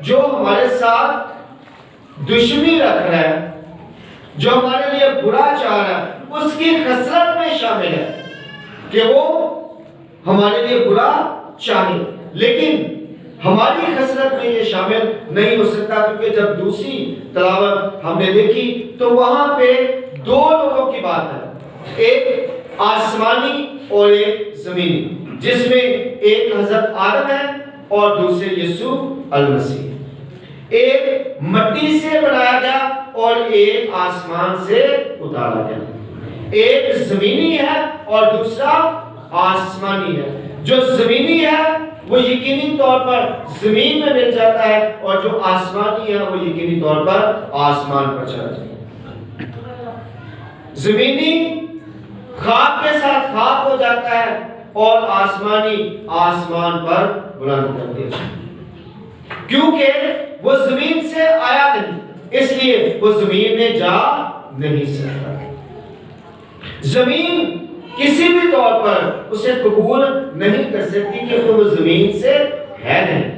جو ہمارے ساتھ دشمنی رکھ رہا ہے، جو ہمارے لیے برا چاہ رہا ہے، اس کی خسرت میں شامل ہے کہ وہ ہمارے لیے برا چاہے، لیکن ہماری خسرت میں یہ شامل نہیں ہو سکتا، کیونکہ جب دوسری تلاوت ہم نے دیکھی تو وہاں پہ دو لوگوں کی بات ہے، ایک آسمانی اور ایک زمینی، جس میں ایک حضرت آدم ہے اور دوسرے یسوع المسیح، ایک مٹی سے بنایا گیا اور ایک آسمان سے اتارا گیا، ایک زمینی ہے اور دوسرا آسمانی ہے۔ جو زمینی ہے وہ یقینی طور پر زمین میں مل جاتا ہے، اور جو آسمانی ہے وہ یقینی طور پر آسمان پر چلا جاتا ہے۔ زمینی خاک کے ساتھ خاک ہو جاتا ہے اور آسمانی آسمان پر بلند کر دیا جاتا ہے، کیونکہ وہ زمین سے آیا نہیں، اس لیے وہ زمین میں جا نہیں سکتا۔ زمین کسی بھی طور پر اسے قبول نہیں کر سکتی، کیونکہ وہ زمین سے ہے نہیں۔